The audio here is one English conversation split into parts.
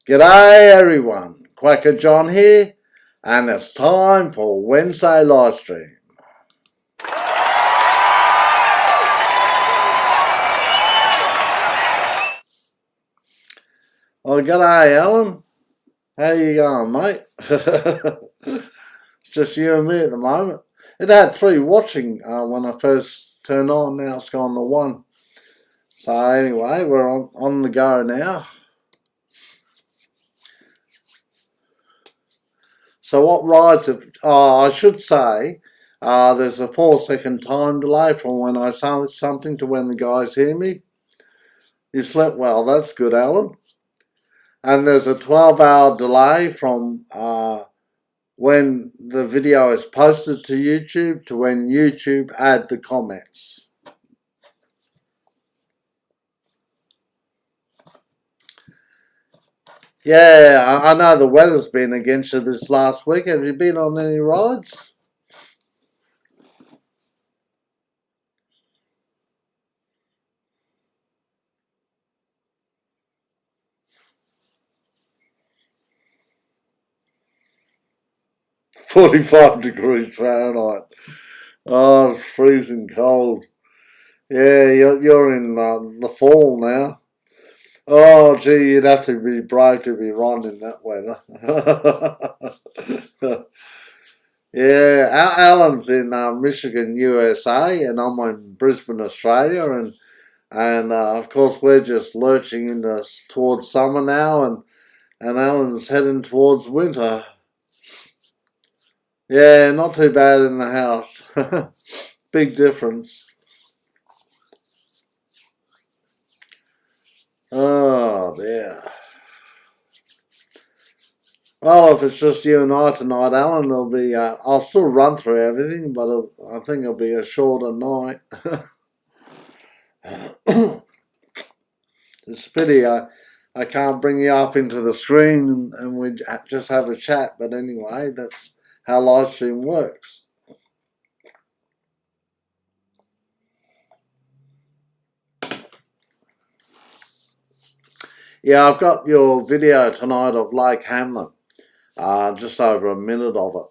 G'day everyone, Kwaka John here, and it's time for Wednesday live stream. Oh, g'day Alan, how you going, mate? It's just you and me at the moment. It had 3 watching when I first turned on, now it's gone to 1. So anyway, we're on the go now. So what rides have, I should say, there's a 4-second time delay from when I say something to when the guys hear me. You slept well, that's good, Alan. And there's a 12-hour delay from when the video is posted to YouTube to when YouTube add the comments. Yeah, I know the weather's been against you this last week. Have you been on any rides? "45 degrees Fahrenheit. Oh, it's freezing cold. Yeah, you're in the fall now. Oh, gee, you'd have to be brave to be riding in that weather." Yeah, Alan's in Michigan, USA, and I'm in Brisbane, Australia, and of course we're just lurching into towards summer now, and Alan's heading towards winter. Yeah, not too bad in the house. Big difference. Oh dear. Well, if it's just you and I tonight, Alan, it'll be. I'll still run through everything, but I think it'll be a shorter night. It's a pity I can't bring you up into the screen and we just have a chat. But anyway, that's how live stream works. Yeah, I've got your video tonight of Lake Hamlin, just over a minute of it,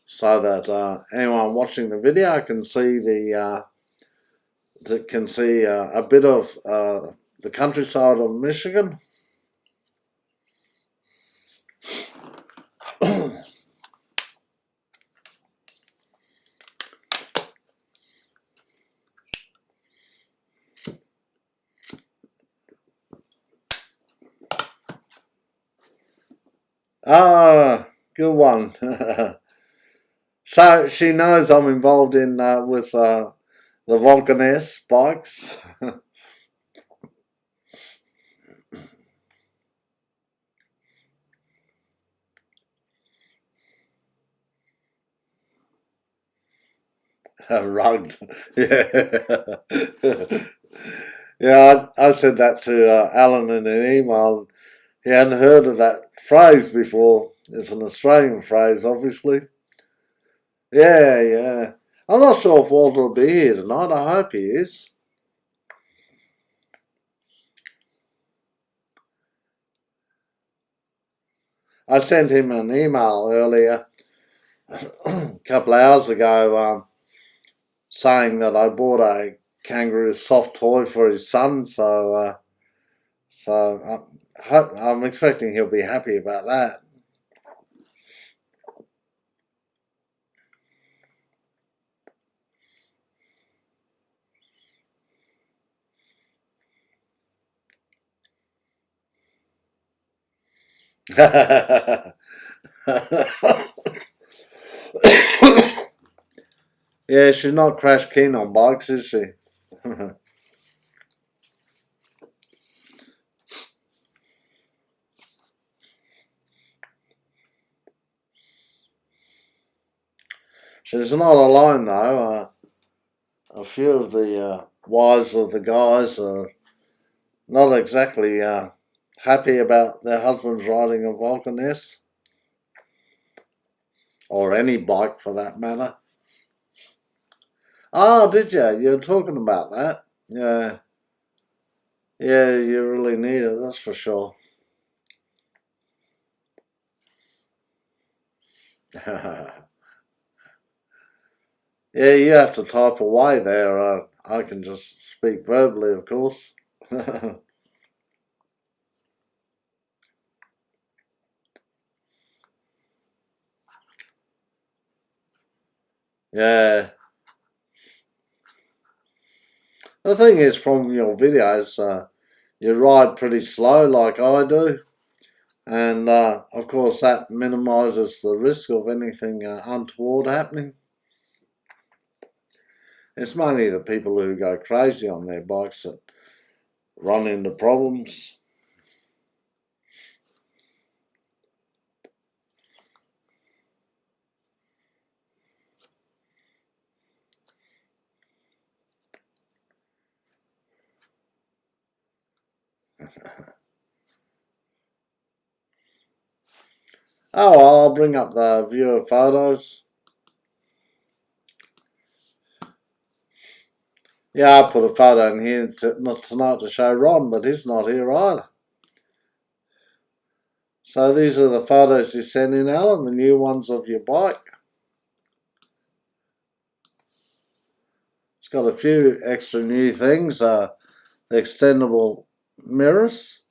so that anyone watching the video can see a bit of the countryside of Michigan. Ah, good one. So she knows I'm involved in with the Vulcan S bikes. Rugged. Yeah. Yeah, I said that to Alan in an email. He hadn't heard of that phrase before. It's an Australian phrase, obviously. Yeah, yeah. I'm not sure if Walter will be here tonight. I hope he is. I sent him an email earlier, a couple of hours ago, saying that I bought a kangaroo soft toy for his son. So I'm expecting he'll be happy about that. Yeah, she's not crash keen on bikes, is she? She's not alone though. A few of the wives of the guys are not exactly happy about their husbands riding a Vulcan S. Or any bike for that matter. Oh, did you? You're talking about that. Yeah. Yeah, you really need it, that's for sure. Yeah, you have to type away there. I can just speak verbally, of course. Yeah. The thing is, from your videos, you ride pretty slow like I do. And of course, that minimises the risk of anything untoward happening. It's mainly the people who go crazy on their bikes that run into problems. Oh, well, I'll bring up the viewer photos. Yeah, I put a photo in here not tonight to show Ron, but he's not here either. So these are the photos you sent in, Alan, the new ones of your bike. It's got a few extra new things. The extendable mirrors,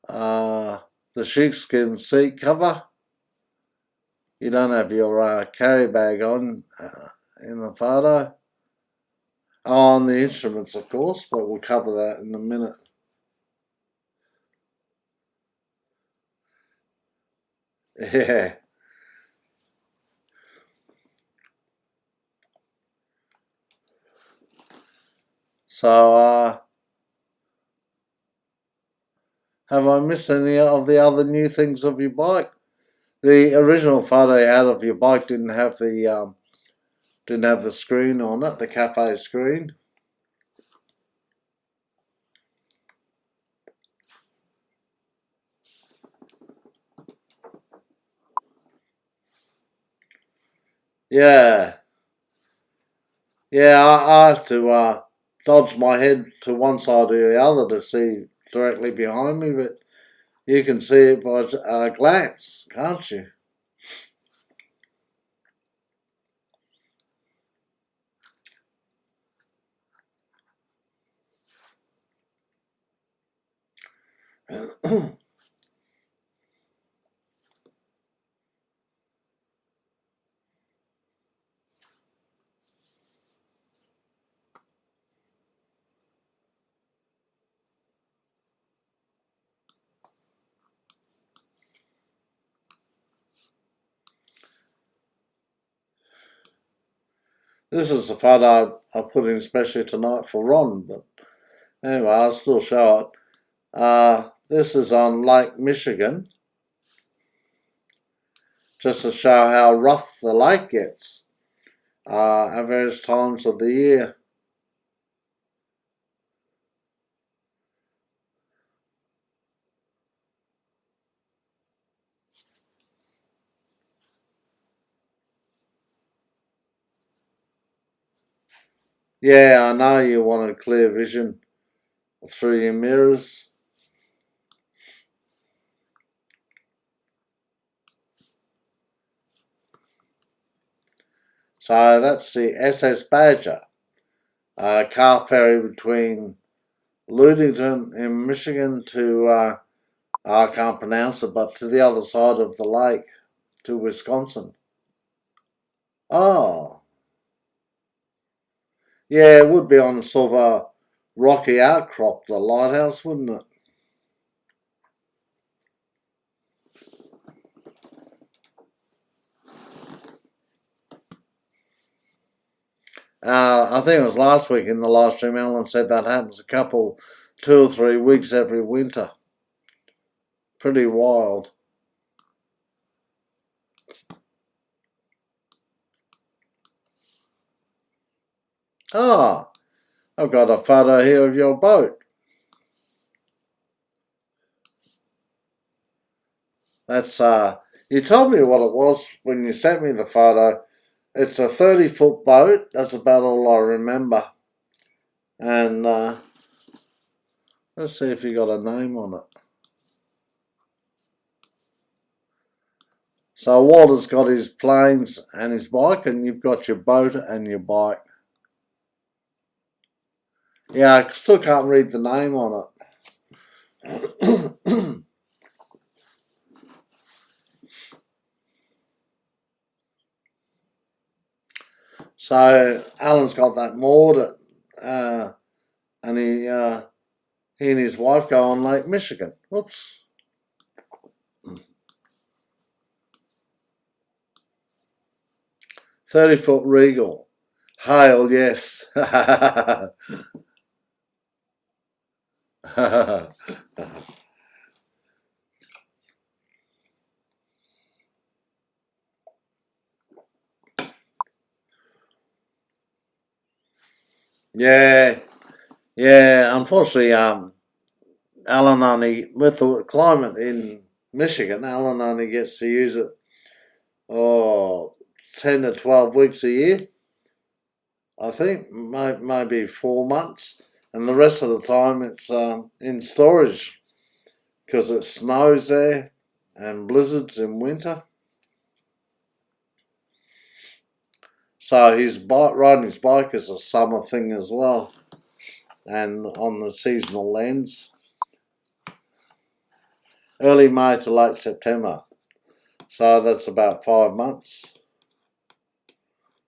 the sheepskin seat cover. You don't have your carry bag on in the photo. On the instruments, of course, but we'll cover that in a minute. Yeah. So, have I missed any of the other new things of your bike? The original photo you had of your bike didn't have the screen on it, the cafe screen. Yeah, yeah. I have to dodge my head to one side or the other to see directly behind me, but you can see it by a glance, can't you? This is a photo I put in especially tonight for Ron, but anyway, I'll still show it. This is on Lake Michigan, just to show how rough the lake gets at various times of the year. Yeah, I know you wanted clear vision through your mirrors. So that's the SS Badger, a car ferry between Ludington in Michigan to, I can't pronounce it, but to the other side of the lake, to Wisconsin. Oh, yeah, it would be on sort of a rocky outcrop, the lighthouse, wouldn't it? I think it was last week in the live stream, Alan said that happens 2 or 3 weeks every winter. Pretty wild. Ah, I've got a photo here of your boat. That's, you told me what it was when you sent me the photo. It's a 30-foot boat. That's about all I remember. And let's see if you got a name on it. So Walter's got his planes and his bike, and you've got your boat and your bike. Yeah, I still can't read the name on it. So Alan's got that moored, and he and his wife go on Lake Michigan. Whoops. 30-foot Regal. Hail, yes. Yeah, yeah. Unfortunately, Alan only, with the climate in Michigan, Alan only gets to use it 10 to 12 weeks a year. I think maybe 4 months, and the rest of the time it's in storage because it snows there and blizzards in winter. So riding his bike is a summer thing as well, and on the seasonal lens, early May to late September. So that's about 5 months,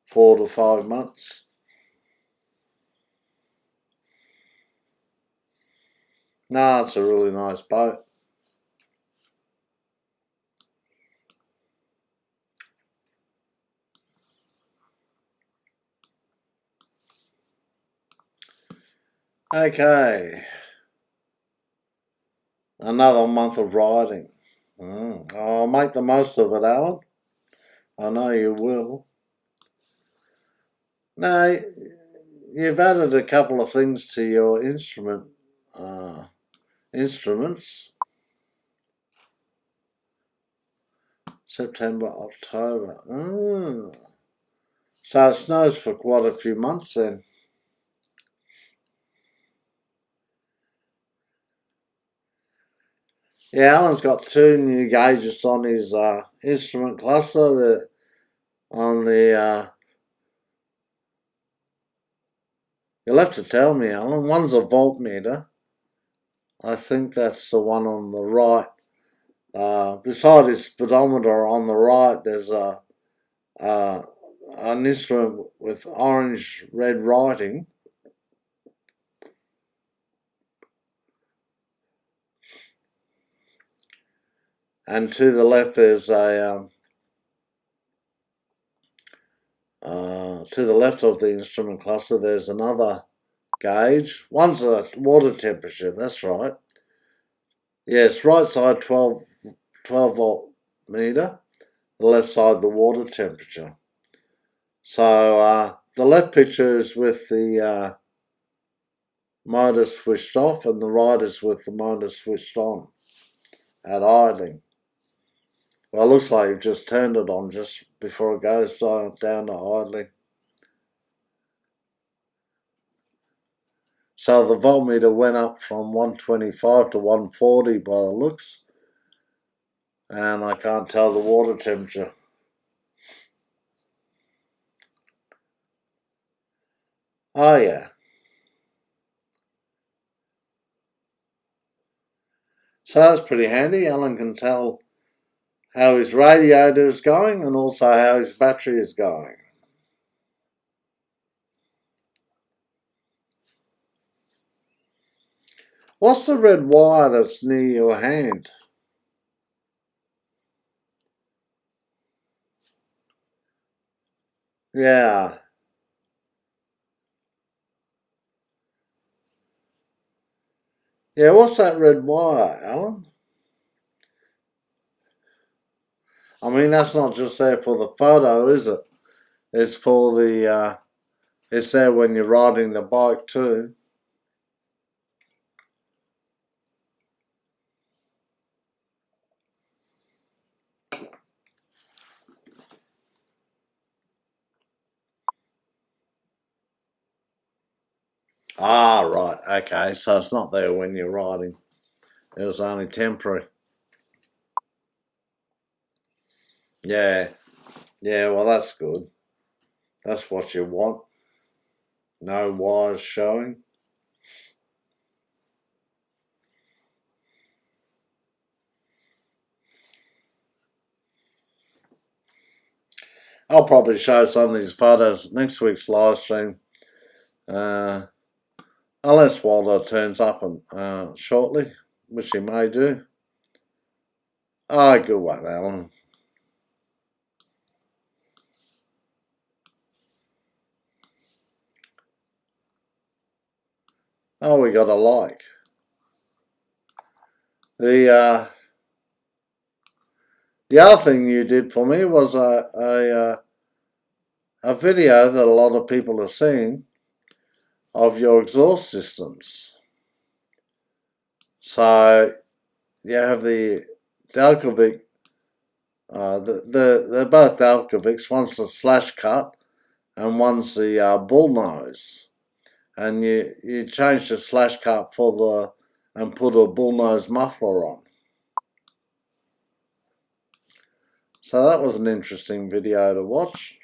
4 to 5 months. No, it's a really nice boat. Okay, another month of riding. I'll make the most of it, Alan. I know you will. Now, you've added a couple of things to your instruments. September, October. So it snows for quite a few months then. Yeah, Alan's got 2 new gauges on his instrument cluster. On the you'll have to tell me, Alan. One's a voltmeter. I think that's the one on the right. Beside his speedometer on the right, there's an instrument with orange-red writing. And to the left, there's a to the left of the instrument cluster, there's another gauge. One's a water temperature. That's right. Yes, right side 12 volt meter. The left side the water temperature. So the left picture is with the motor switched off, and the right is with the motor switched on at idling. Well, it looks like you've just turned it on just before it goes down to idling. So the voltmeter went up from 125 to 140 by the looks. And I can't tell the water temperature. Oh yeah. So that's pretty handy. Alan can tell how his radiator is going and also how his battery is going. What's the red wire that's near your hand? Yeah. Yeah, what's that red wire, Alan? I mean, that's not just there for the photo, is it? It's for the, it's there when you're riding the bike too. Ah, right, okay, so it's not there when you're riding. It was only temporary. Yeah. Yeah, well, that's good. That's what you want. No wires showing. I'll probably show some of these photos next week's live stream. Unless Waldo turns up shortly, which he may do. Oh, good one, Alan. Oh, we got a like. The other thing you did for me was a video that a lot of people have seen of your exhaust systems. So you have the Dalkovic, they're both Dalkovics. One's the slash cut and one's the bull nose. And you change the slash cut and put a bull nose muffler on. So that was an interesting video to watch.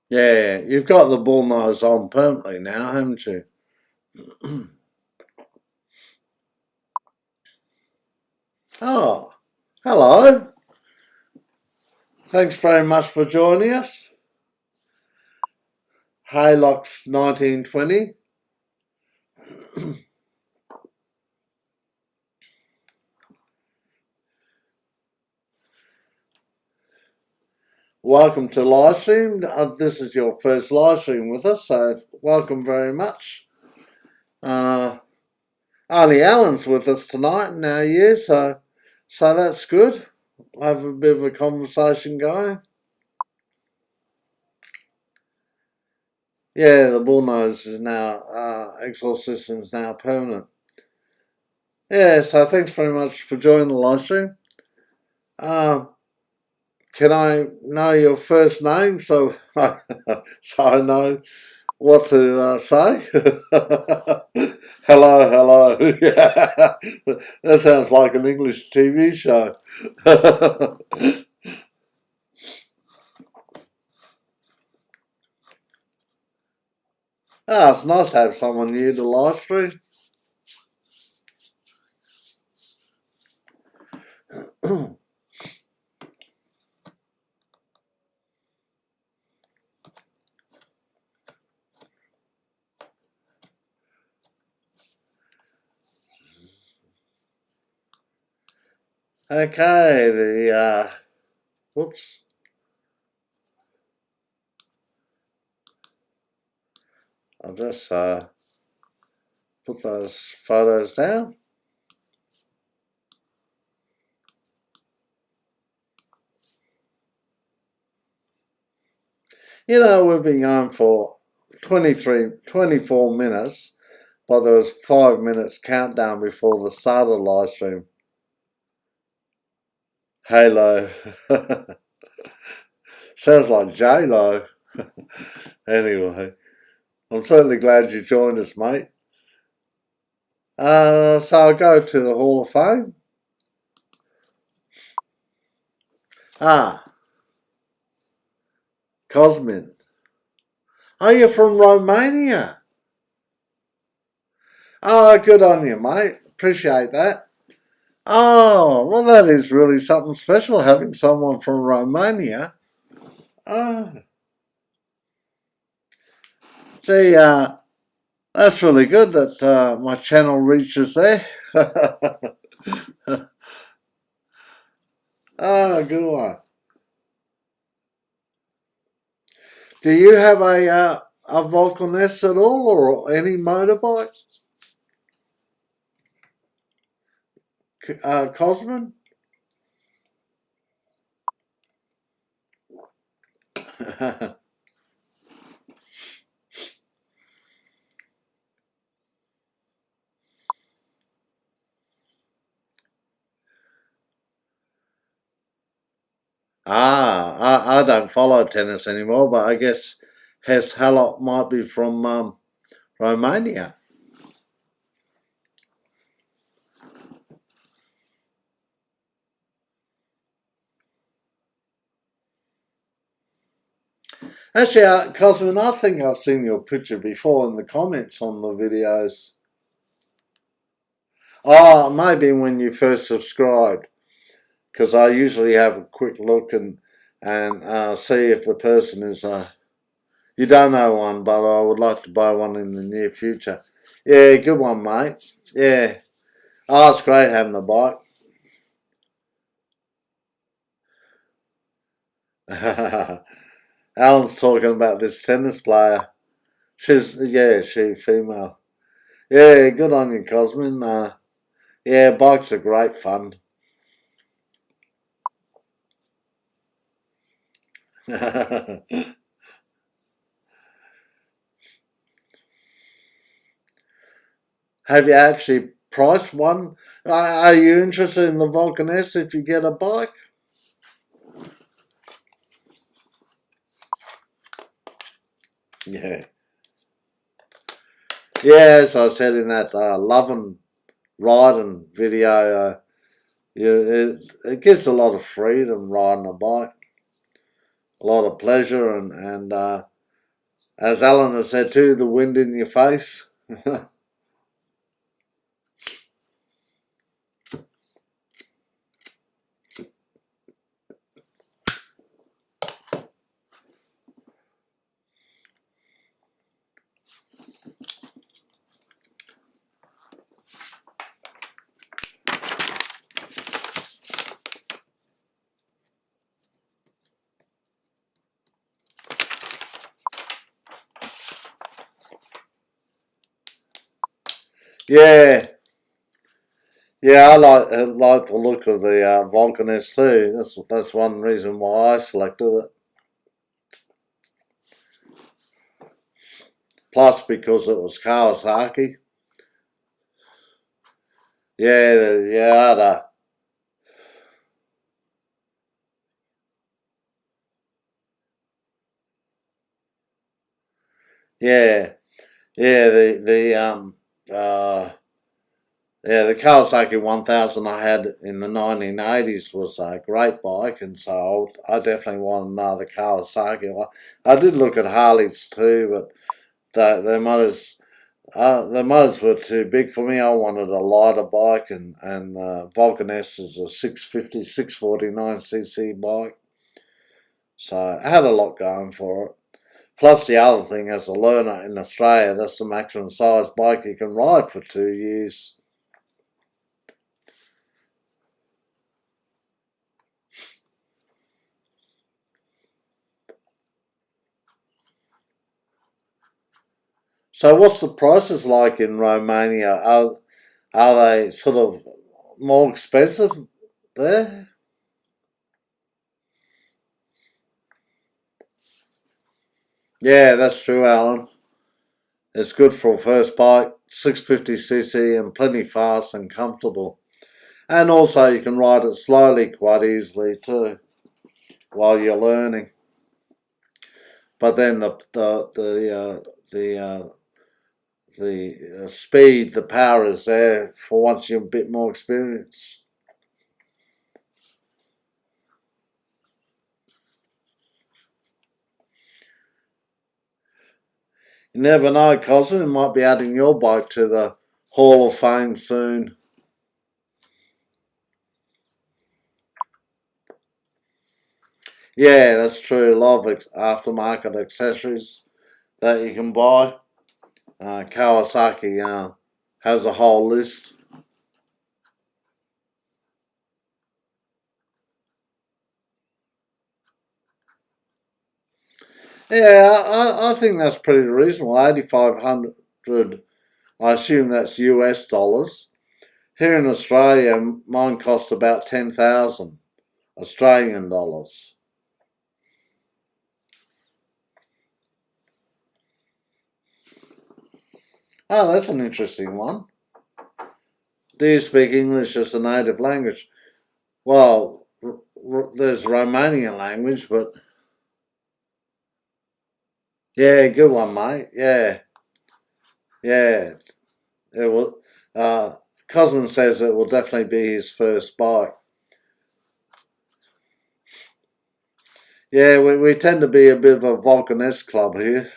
Yeah, you've got the bull nose on permanently now, haven't you? Oh, hello. Thanks very much for joining us. Haylox 1920. Welcome to live stream. This is your first live stream with us, so welcome very much. Only Alan's with us tonight in our year, so that's good. We'll have a bit of a conversation going. Yeah, the bullnose is now, exhaust system is now permanent. Yeah, so thanks very much for joining the live stream. Can I know your first name so so I know what to say? Hello, hello. Yeah. That sounds like an English TV show. It's nice to have someone new to live stream. Okay, whoops. I'll just put those photos down. You know, we've been going for 24 minutes, but there was 5 minutes countdown before the start of the live stream. Halo. Sounds like J-Lo. Anyway, I'm certainly glad you joined us, mate. So I'll go to the Hall of Fame. Cosmin. Are you from Romania? Oh, good on you, mate. Appreciate that. Oh, well, that is really something special, having someone from Romania. Oh. Gee, that's really good that my channel reaches there. Oh, good one. Do you have a Vulcan S at all, or any motorbike? Cosman? I don't follow tennis anymore, but I guess Hess Hallop might be from Romania. Actually, Cosmin, I think I've seen your picture before in the comments on the videos. Oh, maybe when you first subscribed, because I usually have a quick look and see if the person is you don't know one, but I would like to buy one in the near future. Yeah, good one, mate. Yeah. Oh, it's great having a bike. Alan's talking about this tennis player. She female. Yeah, good on you, Cosmin. Yeah, bikes are great fun. Have you actually priced one? Are you interested in the Vulcan S if you get a bike? Yeah. Yeah, as I said in that loving riding video, it gives a lot of freedom riding a bike, a lot of pleasure, and as Alan has said too, the wind in your face. Yeah, yeah, I like the look of the Vulcan S too. That's one reason why I selected it. Plus, because it was Kawasaki. Yeah, yeah, yeah, yeah. Uh, yeah, the Kawasaki 1000 I had in the 1980s was a great bike, and so I definitely want another Kawasaki. I did look at Harleys too, but the motors were too big for me. I wanted a lighter bike, and Vulcan S is a 650, 649cc bike. So I had a lot going for it. Plus the other thing, as a learner in Australia, that's the maximum size bike you can ride for 2 years. So what's the prices like in Romania? Are they sort of more expensive there? Yeah, that's true, Alan. It's good for a first bike, 650cc and plenty fast and comfortable. And also you can ride it slowly quite easily too while you're learning. But then the speed, the power is there for once you're a bit more experienced. You never know, Cosmo, might be adding your bike to the Hall of Fame soon. Yeah, that's true. A lot of aftermarket accessories that you can buy. Kawasaki has a whole list. Yeah, I think that's pretty reasonable. 8,500. I assume that's US dollars. Here in Australia, mine cost about 10,000 Australian dollars. Oh, that's an interesting one. Do you speak English as a native language? Well, there's Romanian language, but yeah, good one, mate. Yeah, yeah. It will. Cosman says it will definitely be his first bike. Yeah, we tend to be a bit of a Vulcan-esque club here.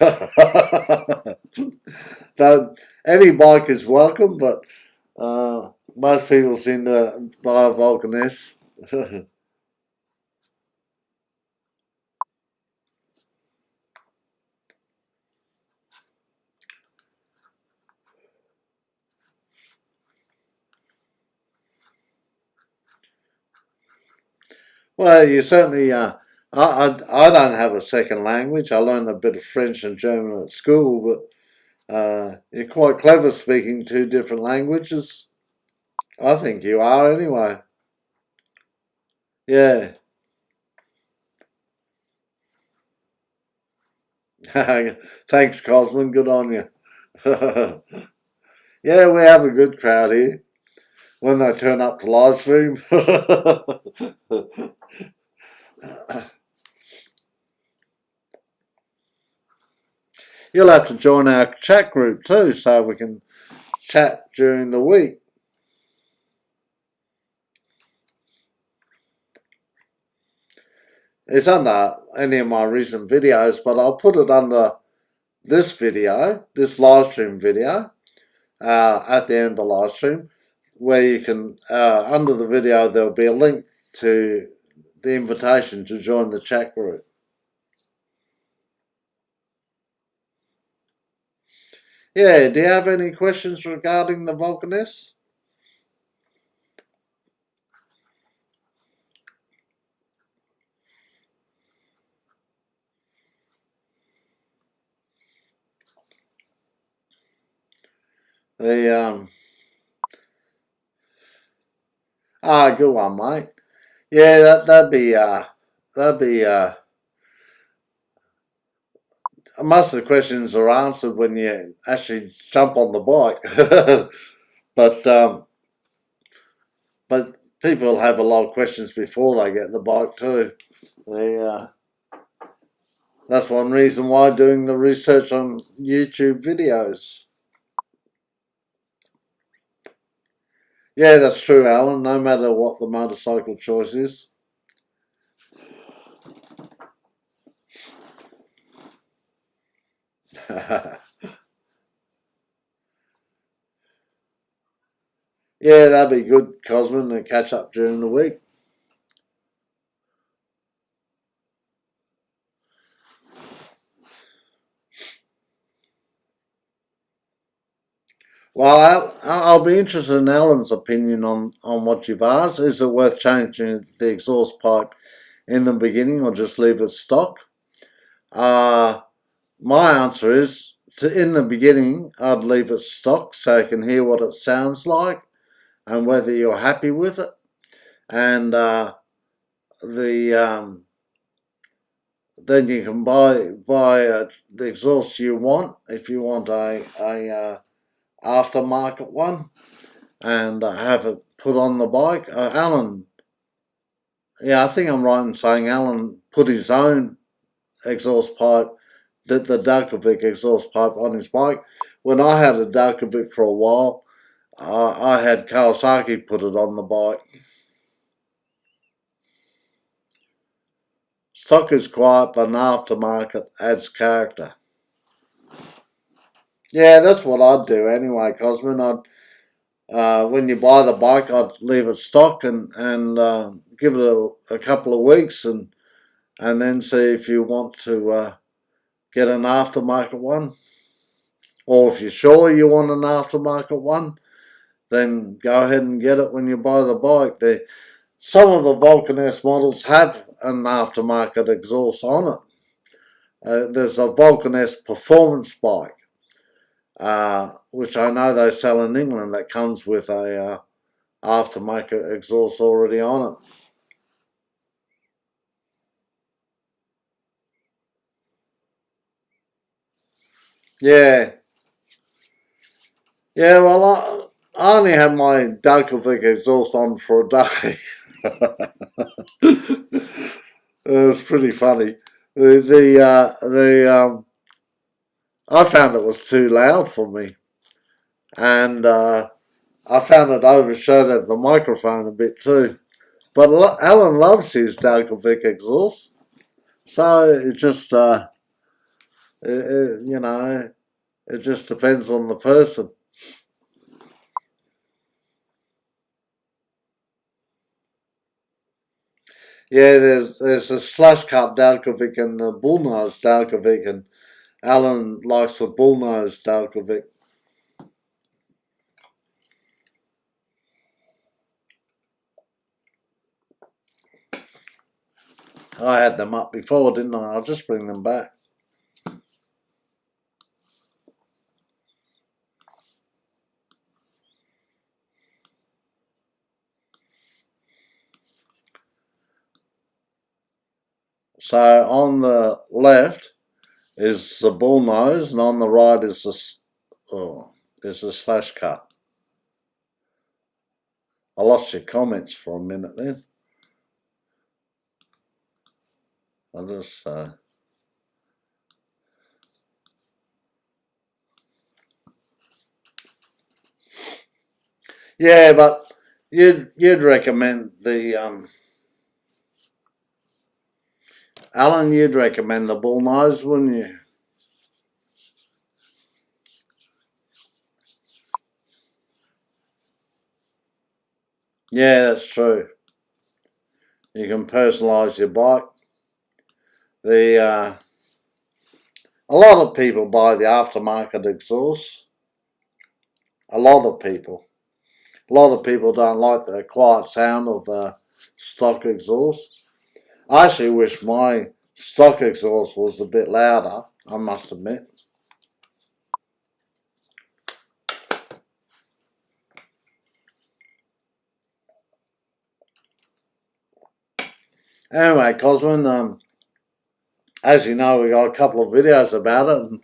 Any bike is welcome, but most people seem to buy a Vulcan-esque. Well, you certainly. I don't have a second language. I learned a bit of French and German at school, but you're quite clever speaking two different languages. I think you are anyway. Yeah. Thanks, Cosman. Good on you. Yeah, we have a good crowd here when they turn up to live stream. You'll have to join our chat group too so we can chat during the week. It's under any of my recent videos, but I'll put it under this video, this live stream video, at the end of the live stream, where you can, under the video, there'll be a link to the invitation to join the chat group. Yeah, do you have any questions regarding the Vulcan-esque? The good one, mate. Yeah, that'd be most of the questions are answered when you actually jump on the bike. but but people have a lot of questions before they get the bike too. They that's one reason why doing the research on YouTube videos. Yeah, that's true, Alan. No matter what the motorcycle choice is. Yeah, that'd be good, Cosman, to catch up during the week. Well, I'll be interested in Alan's opinion on what you've asked. Is it worth changing the exhaust pipe in the beginning or just leave it stock? My answer is, in the beginning, I'd leave it stock so you can hear what it sounds like and whether you're happy with it. And then you can buy the exhaust you want if you want a aftermarket one and have it put on the bike. Alan, yeah, I think I'm right in saying Alan put his own exhaust pipe, the Dalkovic exhaust pipe on his bike. When I had a Dalkovic for a while, I had Kawasaki put it on the bike. Stock is quiet, but an aftermarket adds character. Yeah, that's what I'd do anyway, Cosman. When you buy the bike, I'd leave it stock and give it a couple of weeks and then see if you want to get an aftermarket one. Or if you're sure you want an aftermarket one, then go ahead and get it when you buy the bike. Some of the Vulcan-esque models have an aftermarket exhaust on it. There's a Vulcan-esque performance bike, which I know they sell in England, that comes with a aftermarket exhaust already on it. Yeah. Yeah, well, I only had my Dalkovic exhaust on for a day. It was pretty funny. I found it was too loud for me, and I found it overshadowed the microphone a bit too. But Alan loves his Dalkovic exhaust, so it just you know, it just depends on the person. Yeah, there's a slash cut Dalkovic and the bullnose Dalkovic, and Alan likes the bullnose Dalkovic. I had them up before, didn't I? I'll just bring them back. So on the left is the bullnose, and on the right is the slash cut. I lost your comments for a minute then. I'll just yeah, but you'd recommend the Alan, you'd recommend the bullnose, wouldn't you? Yeah, that's true. You can personalise your bike. A lot of people buy the aftermarket exhaust. A lot of people. A lot of people don't like the quiet sound of the stock exhaust. I actually wish my stock exhaust was a bit louder, I must admit. Anyway, Cosman, as you know, we got a couple of videos about it,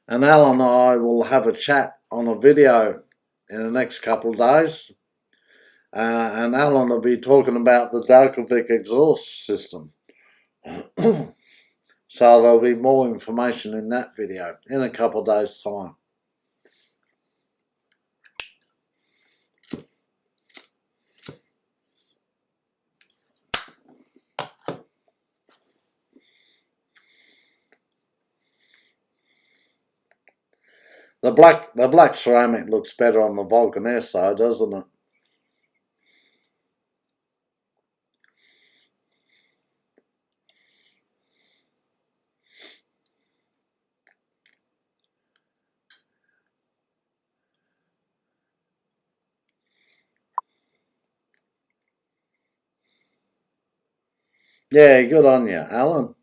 and Alan and I will have a chat on a video in the next couple of days. And Alan will be talking about the Dalkovic exhaust system. So there'll be more information in that video in a couple of days' time. The black ceramic looks better on the Vulcan S though, doesn't it? Yeah, good on you, Alan.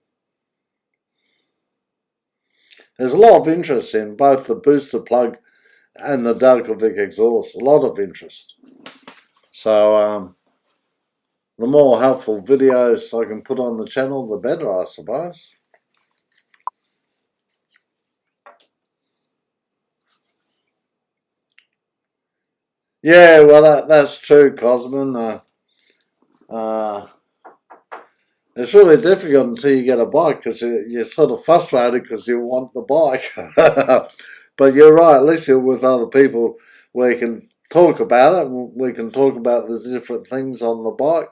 There's a lot of interest in both the booster plug and the Dalkovic exhaust. A lot of interest. So the more helpful videos I can put on the channel, the better, I suppose. Yeah, well, that's true, Cosman. It's really difficult until you get a bike because you're sort of frustrated because you want the bike. But you're right, at least you're with other people where you can talk about it. We can talk about the different things on the bike.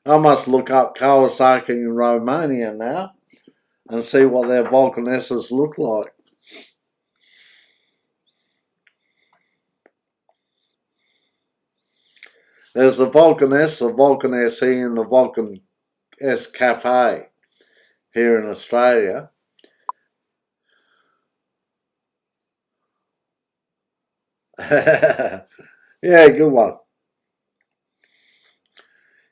I must look up Kawasaki in Romania now and see what their Vulcan S's look like. There's the Vulcan S, the Vulcan SE, and the Vulcan S Cafe here in Australia. Yeah, good one.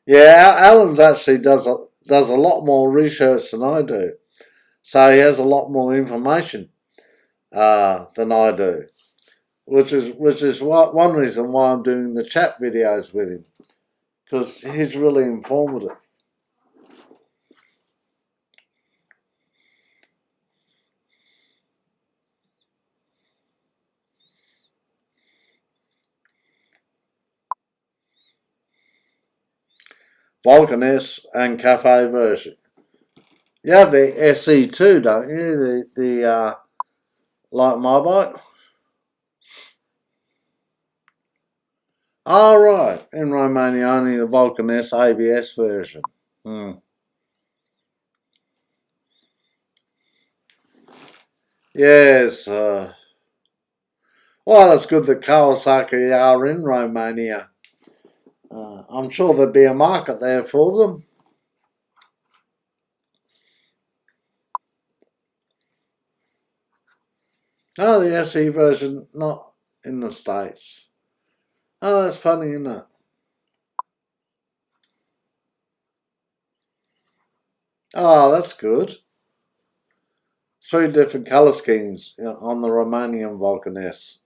Yeah, Alan's actually does a lot more research than I do, so he has a lot more information than I do, which is one reason why I'm doing the chat videos with him, because he's really informative. Vulcan S and Cafe version. You have the SE too, don't you? The like my bike. Oh, right. In Romania, only the Vulcan S ABS version. Yes. Well, it's good that Kawasaki are in Romania. I'm sure there'd be a market there for them. Oh, the SE version, not in the States. Oh, that's funny, isn't it? Oh, that's good. 3 different colour schemes on the Romanian Vulcan S.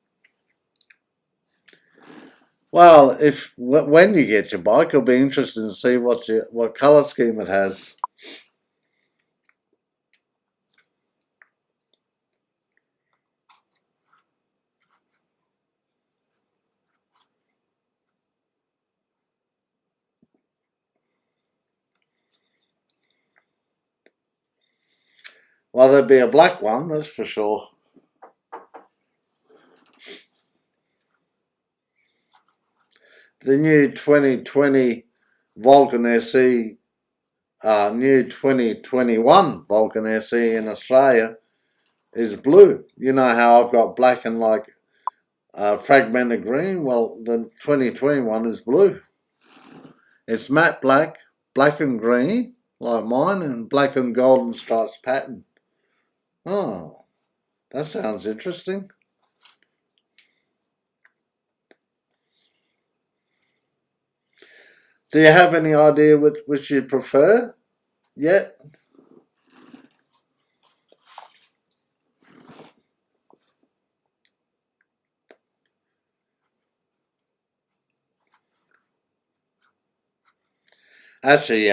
Well, when you get your bike, it'll be interesting to see what colour scheme it has. Well, there'd be a black one, that's for sure. The new 2020 Vulcan SE, new 2021 Vulcan SE in Australia is blue. You know how I've got black and like fragmented green? Well, the 2021 is blue. It's matte black, black and green, like mine, and black and golden stripes pattern. Oh, that sounds interesting. Do you have any idea which you prefer yet? Actually,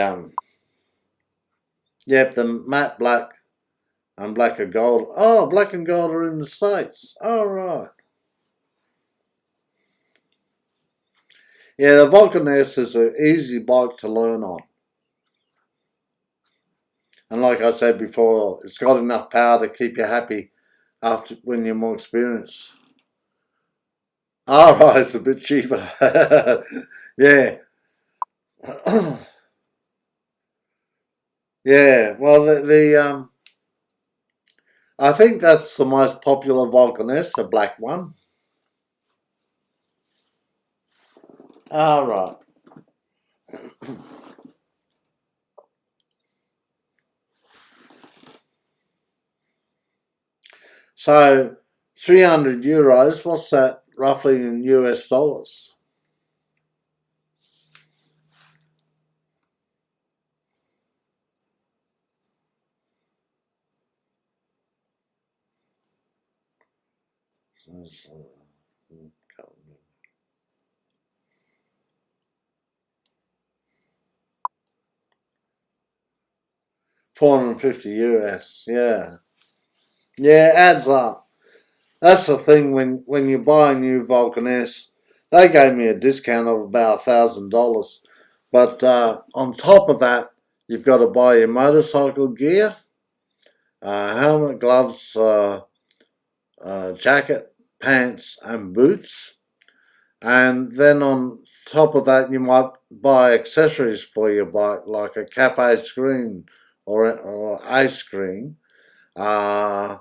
yep, the matte black and black and gold. Oh, black and gold are in the States. Oh, right. Yeah, the Vulcan S is an easy bike to learn on. And like I said before, it's got enough power to keep you happy when you're more experienced. Oh, right, it's a bit cheaper. Yeah. Yeah, well, I think that's the most popular Vulcan S, the black one. Oh, right. So, €300, what's that roughly in US dollars? $450 US, yeah. Yeah, it adds up. That's the thing when you buy a new Vulcan S, they gave me a discount of about $1,000. But on top of that, you've got to buy your motorcycle gear, helmet, gloves, jacket, pants, and boots. And then on top of that, you might buy accessories for your bike, like a cafe screen or ice screen. What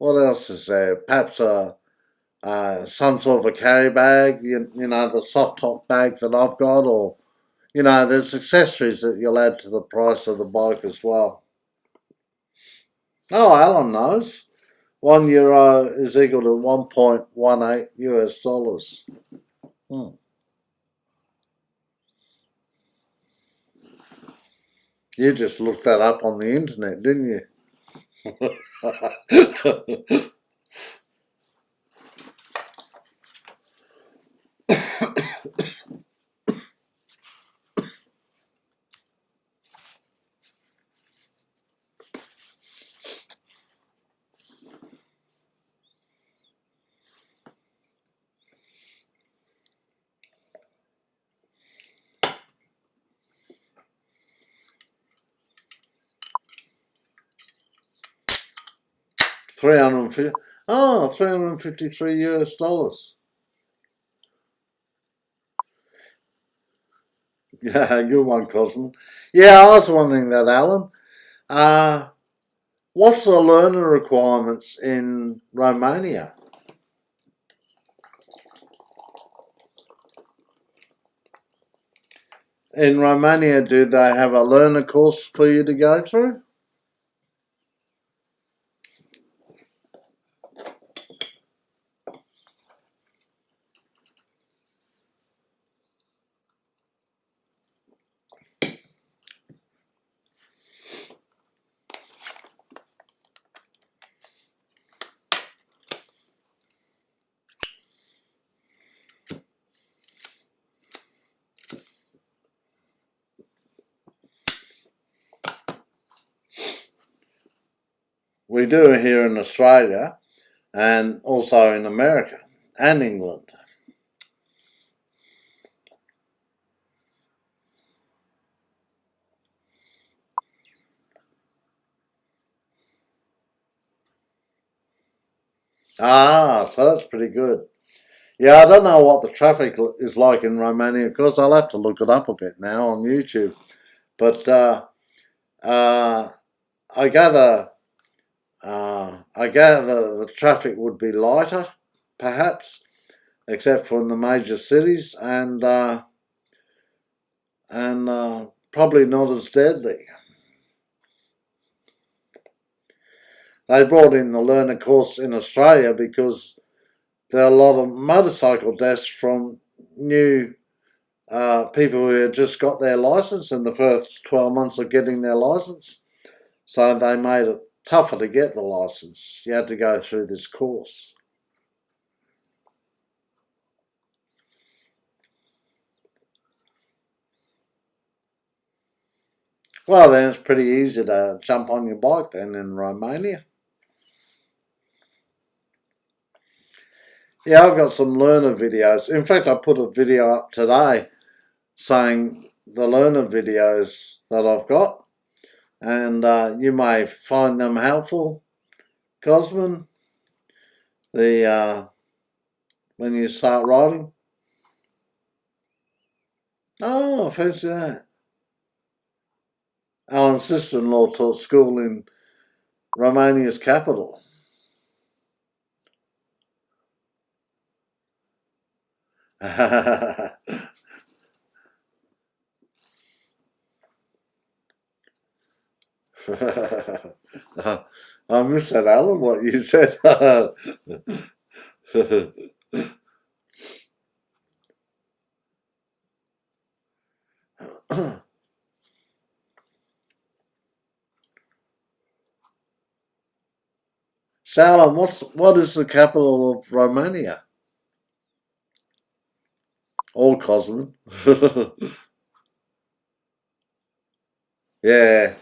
else is there? Perhaps some sort of a carry bag, you know, the soft top bag that I've got, or, you know, there's accessories that you'll add to the price of the bike as well. Oh, Alan knows. €1 is equal to 1.18 US dollars. You just looked that up on the internet, didn't you? 350. Oh, $353. Yeah, good one, Cosman. Yeah, I was wondering that, Alan. What's the learner requirements in Romania? In Romania, do they have a learner course for you to go through? We do here in Australia and also in America and England. Ah, so that's pretty good. Yeah, I don't know what the traffic is like in Romania because I'll have to look it up a bit now on YouTube. But uh, I gather the traffic would be lighter, perhaps, except for in the major cities, and probably not as deadly. They brought in the learner course in Australia because there are a lot of motorcycle deaths from new people who had just got their license in the first 12 months of getting their license. So they made it tougher to get the license. You had to go through this course. Well, then it's pretty easy to jump on your bike then in Romania. Yeah, I've got some learner videos. In fact, I put a video up today saying the learner videos that I've got, and you may find them helpful, Cosman. When you start riding. Oh, fancy that. Alan's sister-in-law taught school in Romania's capital. I missed that, Alan, what you said. So, Alan, what is the capital of Romania? Or Cosman. Yeah.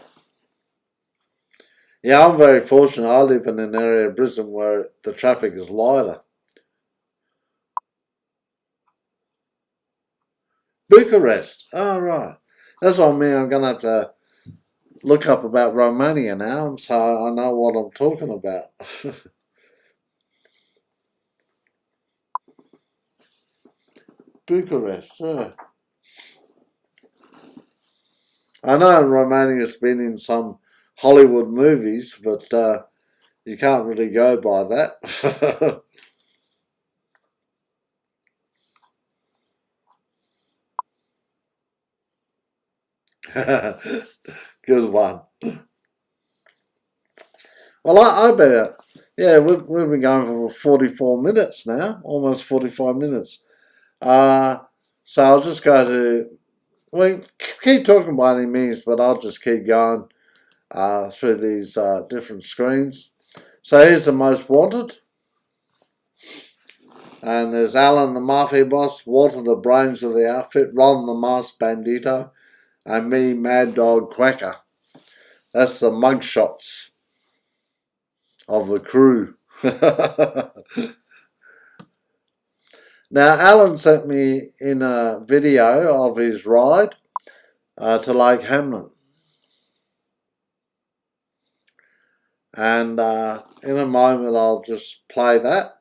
Yeah, I'm very fortunate. I live in an area of Brisbane where the traffic is lighter. Bucharest. Oh, right. That's what I mean. I'm going to have to look up about Romania now, so I know what I'm talking about. Bucharest. I know Romania's been in some Hollywood movies, but you can't really go by that. Good one. Well, I better. Yeah, we've been going for 44 minutes now, almost 45 minutes. So I'll just go to. Well, keep talking by any means, but I'll just keep going through these different screens. So here's the most wanted. And there's Alan, the mafia boss, Walter, the brains of the outfit, Ron, the masked bandito, and me, Mad Dog Kwaka. That's the mugshots of the crew. Now, Alan sent me in a video of his ride to Lake Hamlin. And in a moment I'll just play that.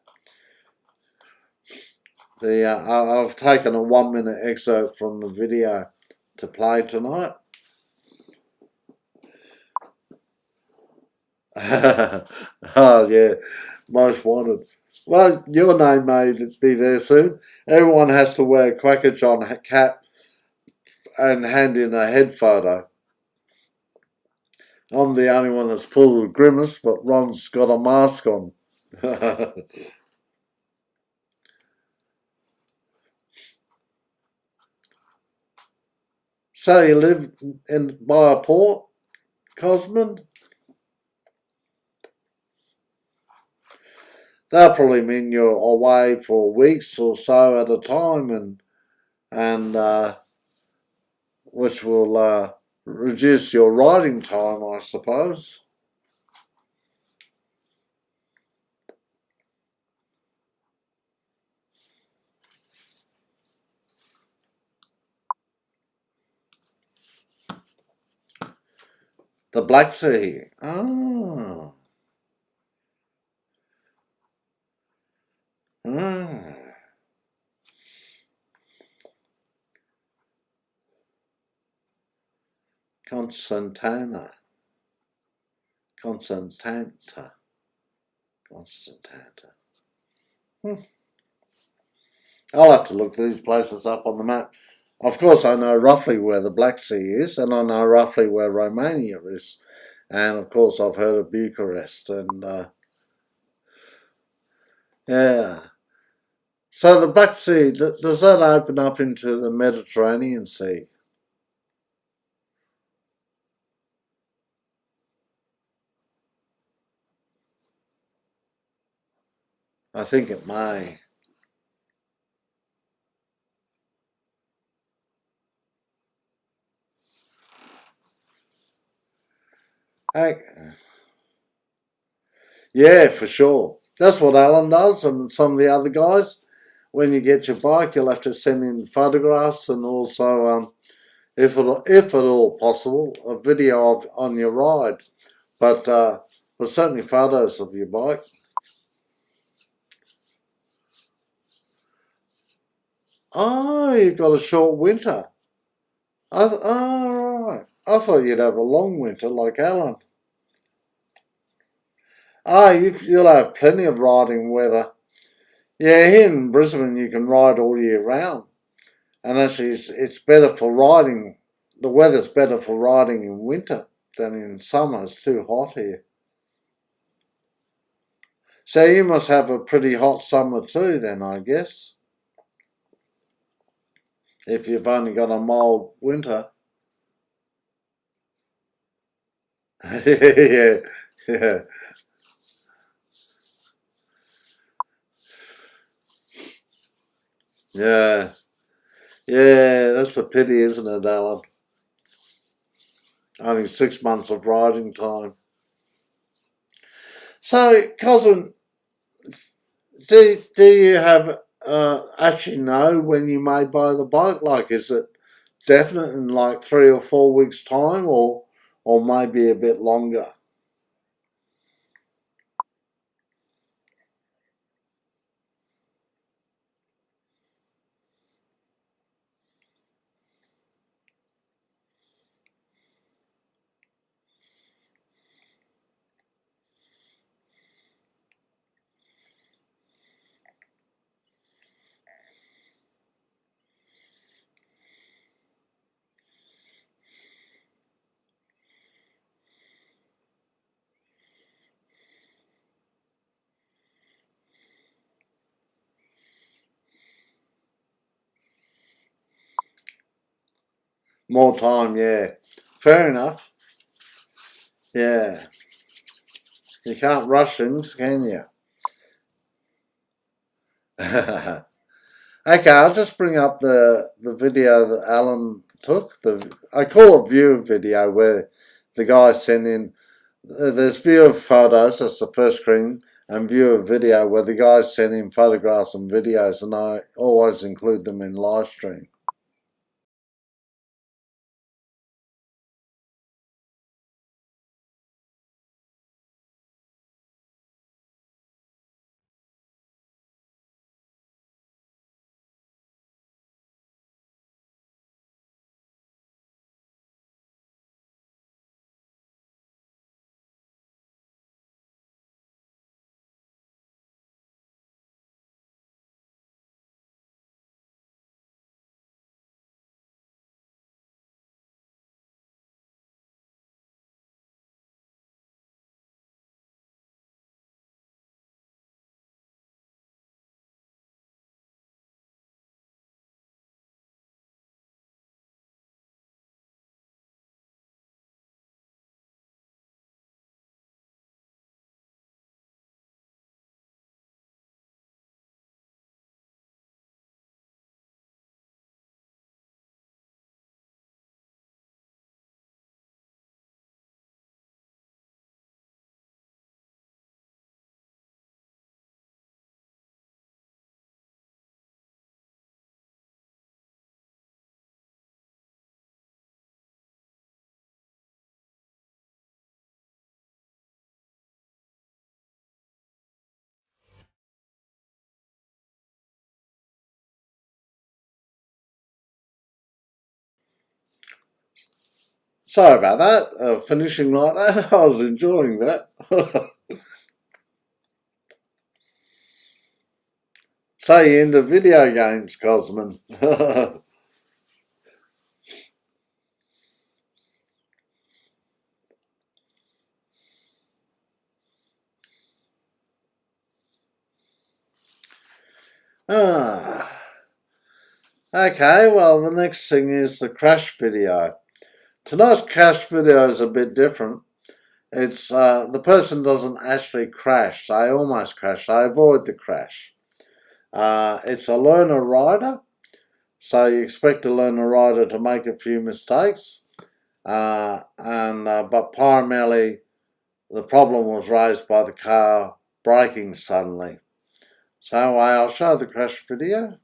I've taken a 1-minute excerpt from the video to play tonight. Oh yeah, most wanted. Well, your name may be there soon. Everyone has to wear a Kwaka John cap and hand in a head photo. I'm the only one that's pulled a grimace, but Ron's got a mask on. So you live by a port, Cosman? That'll probably mean you're away for weeks or so at a time, and which will reduce your riding time, I suppose. The Black Sea. Oh. Ah. Constantana. Constantanta. Constantanta. I'll have to look these places up on the map. Of course, I know roughly where the Black Sea is, and I know roughly where Romania is. And of course, I've heard of Bucharest, and yeah. So the Black Sea, does that open up into the Mediterranean Sea? I think it may. Hey, yeah, for sure. That's what Alan does, and some of the other guys. When you get your bike, you'll have to send in photographs and also, if at all possible, a video of on your ride. But certainly photos of your bike. Oh, you've got a short winter. Oh, right. I thought you'd have a long winter like Alan. Ah, you'll have plenty of riding weather. Yeah, here in Brisbane you can ride all year round. And actually it's better for riding. The weather's better for riding in winter than in summer. It's too hot here. So you must have a pretty hot summer too then, I guess. If you've only got a mild winter. Yeah, yeah. Yeah. Yeah, that's a pity, isn't it, Alan? Only 6 months of riding time. So, cousin, do you have actually know when you may buy the bike? Like, is it definite in like 3 or 4 weeks' time, or maybe a bit longer? More time, yeah. Fair enough. Yeah. You can't rush things, can you? Okay, I'll just bring up the video that Alan took. I call it viewer video, where the guy sent in. There's viewer photos, that's the first screen, and viewer video, where the guys send in photographs and videos, and I always include them in live stream. Sorry about that, finishing like that. I was enjoying that. So you're into video games, Cosman. Ah. Okay, well, the next thing is the crash video. Tonight's crash video is a bit different. It's the person doesn't actually crash. They almost crash. They avoid the crash. It's a learner rider. So you expect a learner rider to make a few mistakes. But primarily the problem was raised by the car braking suddenly. So anyway, I'll show the crash video.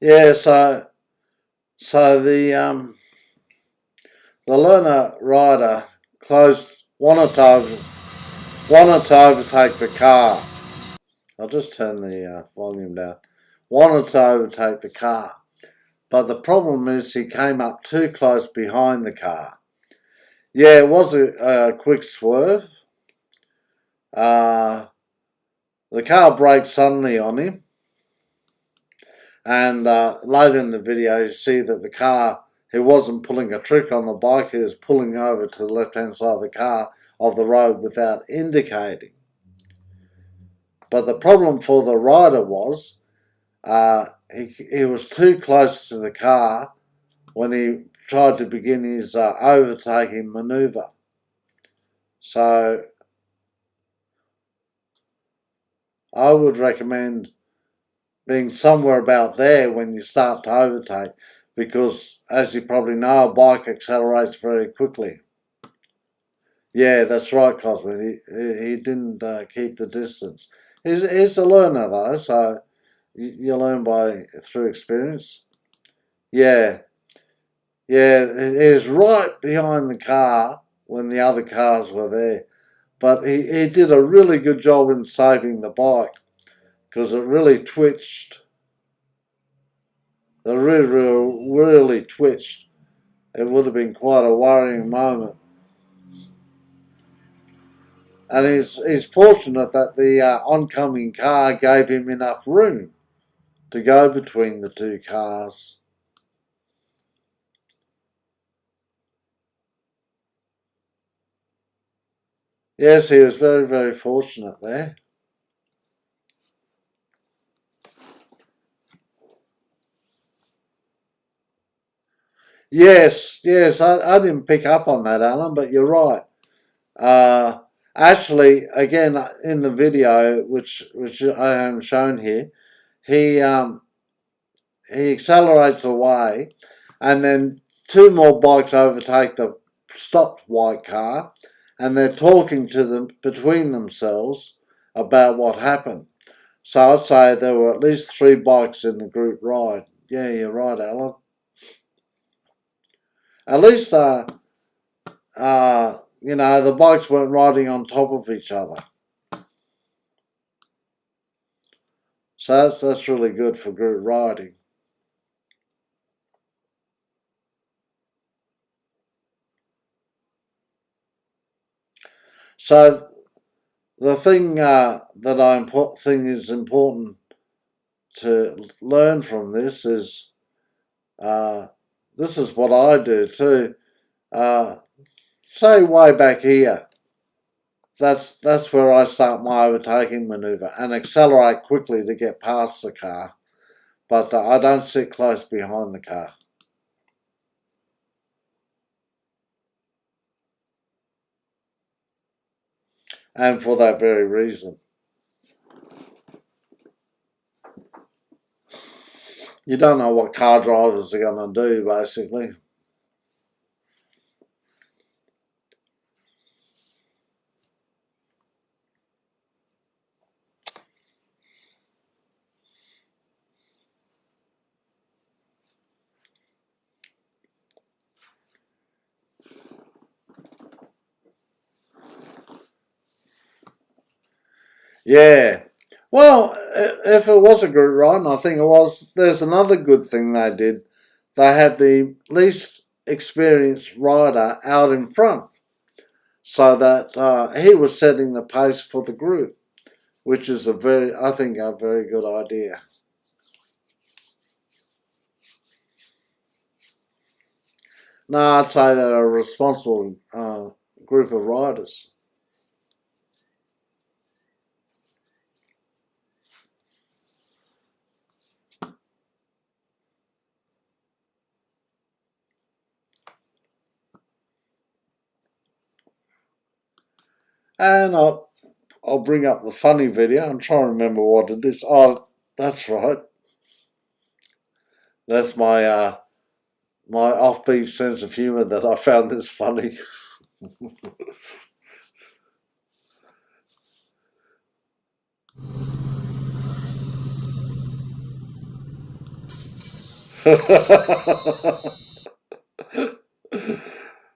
Yeah, so the learner rider wanted to overtake the car. I'll just turn the volume down. Wanted to overtake the car, but the problem is he came up too close behind the car. Yeah, it was a quick swerve. The car braked suddenly on him, and later in the video you see that the car, he wasn't pulling a trick on the bike, he was pulling over to the left-hand side of the road without indicating. But the problem for the rider was he was too close to the car when he tried to begin his overtaking manoeuvre. So I would recommend being somewhere about there when you start to overtake, because as you probably know, a bike accelerates very quickly. Yeah, that's right, Cosman. He didn't keep the distance. He's a learner though, so you learn through experience. Yeah, yeah, he was right behind the car when the other cars were there, but he did a really good job in saving the bike, because it really twitched. The rear wheel really twitched. It would have been quite a worrying moment. And he's fortunate that the oncoming car gave him enough room to go between the two cars. Yes, he was very, very fortunate there. Yes, I didn't pick up on that, Alan, but you're right. Actually, again, in the video, which I haven't shown here, he accelerates away, and then two more bikes overtake the stopped white car, and they're talking to them between themselves about what happened. So I'd say there were at least 3 bikes in the group ride. Yeah, you're right, Alan. At least, the bikes weren't riding on top of each other. So that's really good for group riding. So the thing thing is important to learn from this is what I do too. Say way back here, that's where I start my overtaking manoeuvre and accelerate quickly to get past the car, but I don't sit close behind the car. And for that very reason. You don't know what car drivers are going to do, basically. Yeah. Well, if it was a group ride, and I think it was, there's another good thing they did. They had the least experienced rider out in front so that he was setting the pace for the group, which is I think, a very good idea. No, I'd say they're a responsible group of riders. And I'll bring up the funny video. I'm trying to remember what it is. Oh, that's right. That's my offbeat sense of humour that I found this funny.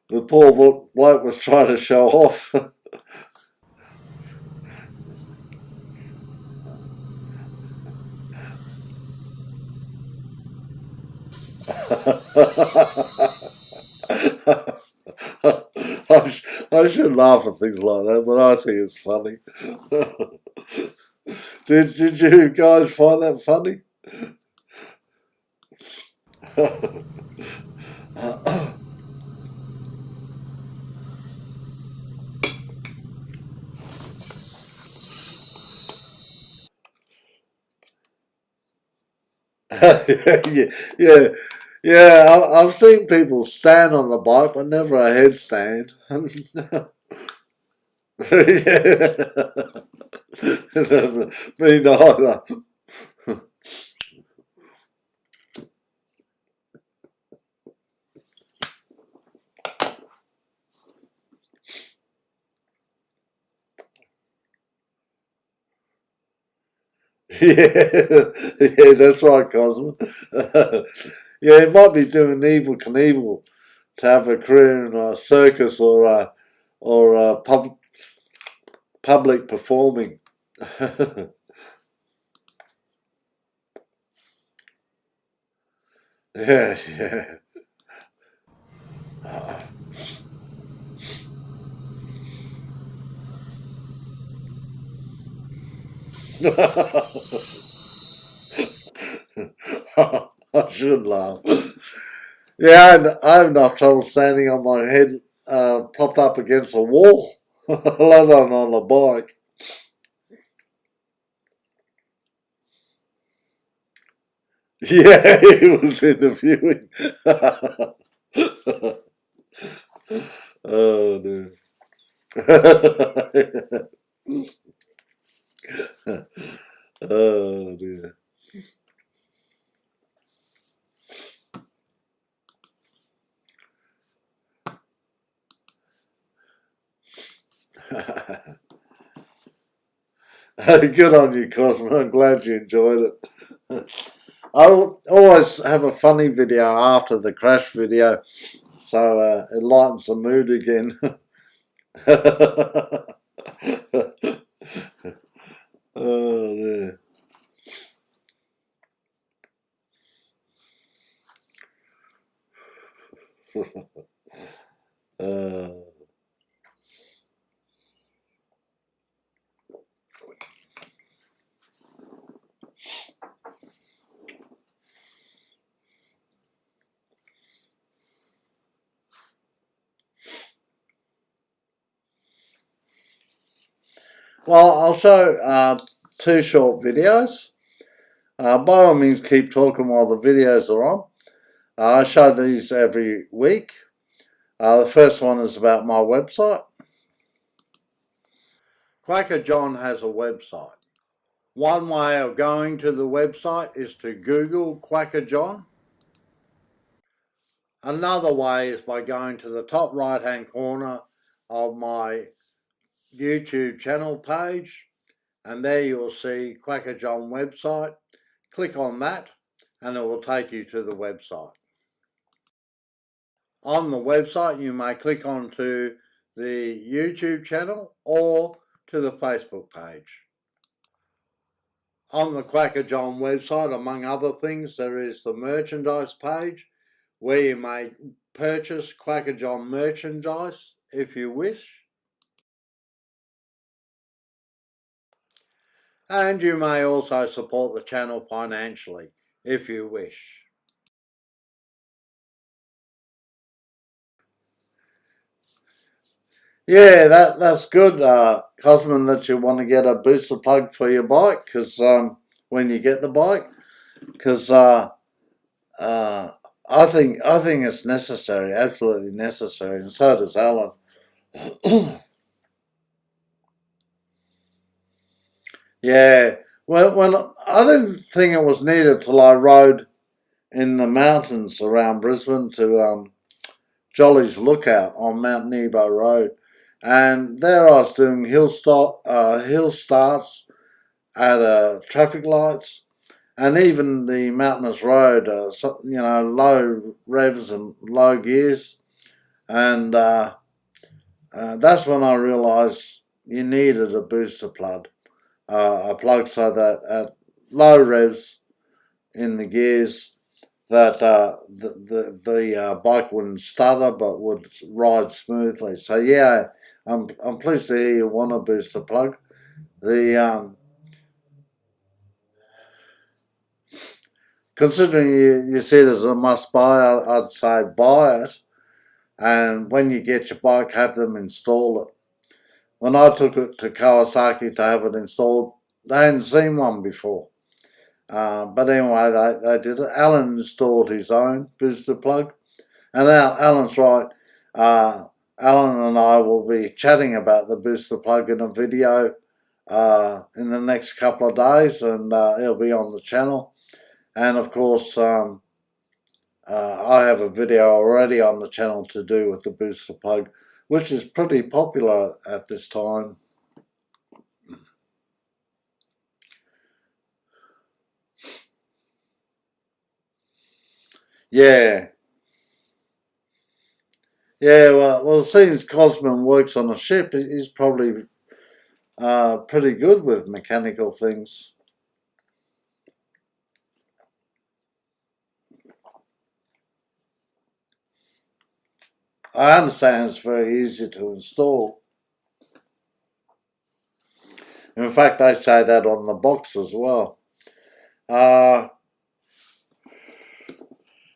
The poor bloke was trying to show off. I should laugh at things like that, but I think it's funny. Did you guys find that funny? Yeah, yeah, yeah. I've seen people stand on the bike, but never a headstand. Me neither. Yeah, yeah, that's right, Cosmo. Yeah, he might be doing Evil Knievel to have a career in a circus or public performing. Yeah, yeah. I should laugh. Yeah, I have enough trouble standing on my head propped up against a wall, let alone on a bike. Yeah, he was interviewing. Oh, dude. Oh, dear. Good on you, Cosmo. I'm glad you enjoyed it. I always have a funny video after the crash video, so it lightens the mood again. Oh, dear. Uh, well, I'll show two short videos. By all means, keep talking while the videos are on. I show these every week. The first one is about my website. Kwaka John has a website. One way of going to the website is to Google Kwaka John. Another way is by going to the top right hand corner of my YouTube channel page, and there you will see Kwaka John website. Click on that and it will take you to the website. On the website you may click onto the YouTube channel or to the Facebook page. On the Kwaka website, among other things, there is the merchandise page where you may purchase Kwaka merchandise if you wish. And you may also support the channel financially if you wish. Yeah, that's good, Cosman, that you want to get a booster plug for your bike, because when you get the bike, because I think it's necessary, absolutely necessary, and so does Alan. Yeah, when I didn't think it was needed till I rode in the mountains around Brisbane to Jolly's Lookout on Mount Nebo Road, and there I was doing hill starts at traffic lights, and even the mountainous road, low revs and low gears, and that's when I realised you needed a booster plug, a plug so that at low revs in the gears that the bike wouldn't stutter but would ride smoothly. So yeah, I'm pleased to hear you want a booster plug. The considering you see it as a must buy, I'd say buy it, and when you get your bike, have them install it. When I took it to Kawasaki to have it installed, they hadn't seen one before. But anyway, they did it. Alan installed his own booster plug. And Alan's right. Alan and I will be chatting about the booster plug in a video in the next couple of days, and it'll be on the channel. And of course, I have a video already on the channel to do with the booster plug, which is pretty popular at this time. Yeah. Yeah, well, seeing as Cosman works on a ship, he's probably pretty good with mechanical things. I understand it's very easy to install. In fact, they say that on the box as well. Alan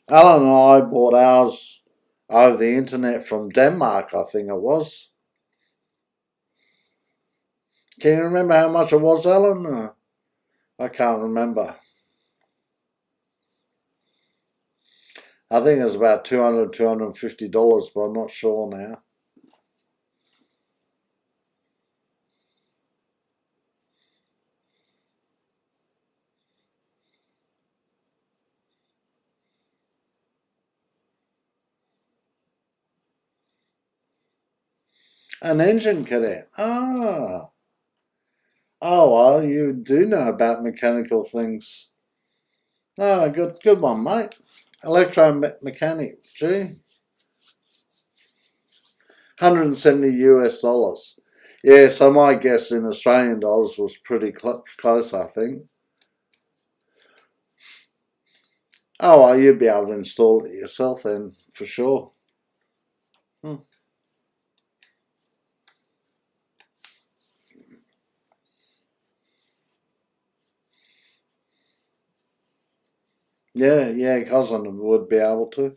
and I bought ours over the internet from Denmark, I think it was. Can you remember how much it was, Alan? I can't remember. I think it was about $200, $250, but I'm not sure now. An engine cadet. Ah. Oh, well, you do know about mechanical things. Oh, good one, mate. Electromechanic, gee. 170 US dollars. Yeah, so my guess in Australian dollars was pretty close, I think. Oh, well, you'd be able to install it yourself then, for sure. Yeah, cousin would be able to.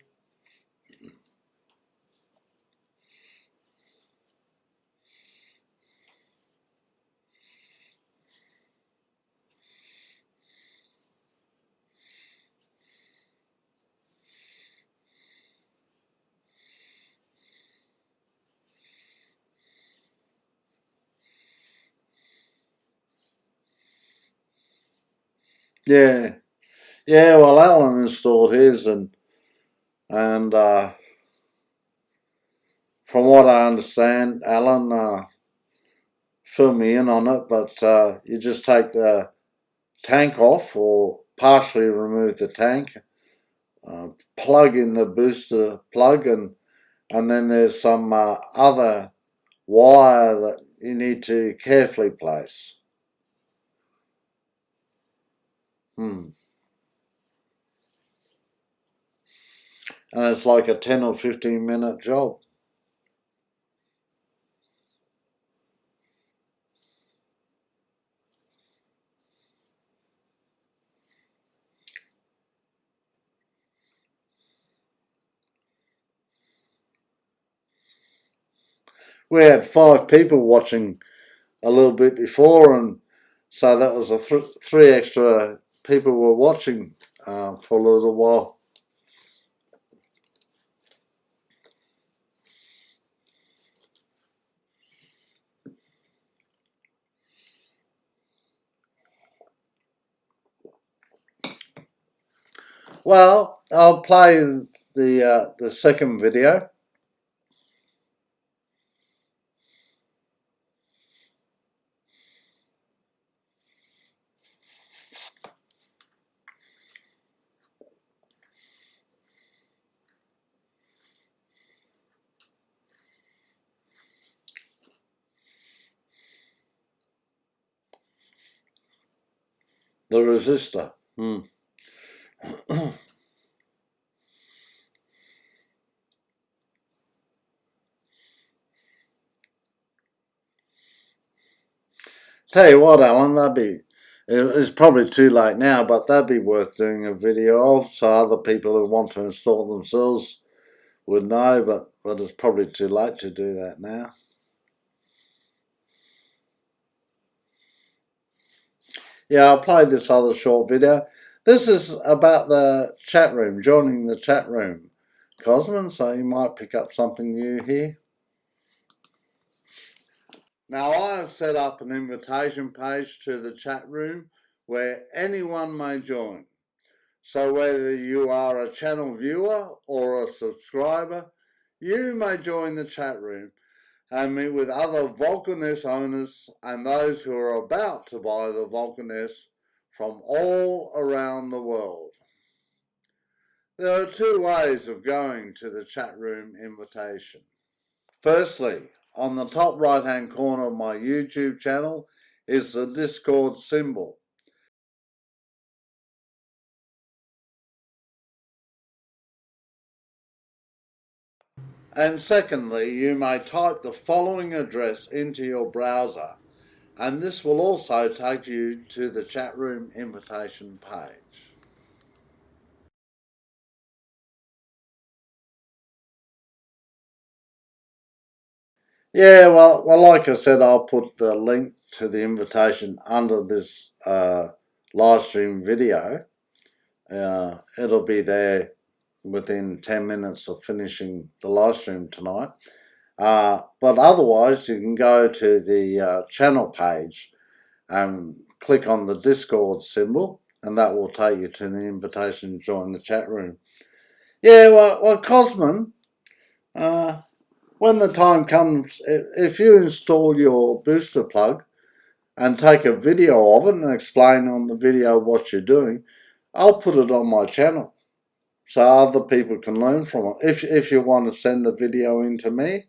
Yeah, yeah. Well, Alan installed his, and from what I understand, Alan filled me in on it. But you just take the tank off or partially remove the tank, plug in the booster plug, and then there's some other wire that you need to carefully place. And it's like a 10 or 15-minute job. We had 5 people watching a little bit before, and so that was a 3 extra people were watching for a little while. Well, I'll play the second video. The resistor. Tell you what, Alan, it's probably too late now, but that'd be worth doing a video of, so other people who want to install themselves would know, but it's probably too late to do that now. Yeah, I'll play this other short video. This is about the chat room, joining the chat room, Cosman, so you might pick up something new here. Now, I have set up an invitation page to the chat room where anyone may join. So whether you are a channel viewer or a subscriber, you may join the chat room and meet with other Vulcan S owners and those who are about to buy the Vulcan S from all around the world. There are 2 ways of going to the chat room invitation. Firstly, on the top right hand corner of my YouTube channel is the Discord symbol. And secondly, you may type the following address into your browser, and this will also take you to the chat room invitation page. Yeah, well, like I said, I'll put the link to the invitation under this live stream video. It'll be there within 10 minutes of finishing the live stream tonight. But otherwise, you can go to the channel page and click on the Discord symbol, and that will take you to the invitation to join the chat room. Yeah, well Cosman, when the time comes, if you install your booster plug and take a video of it and explain on the video what you're doing, I'll put it on my channel so other people can learn from it. If you want to send the video in to me,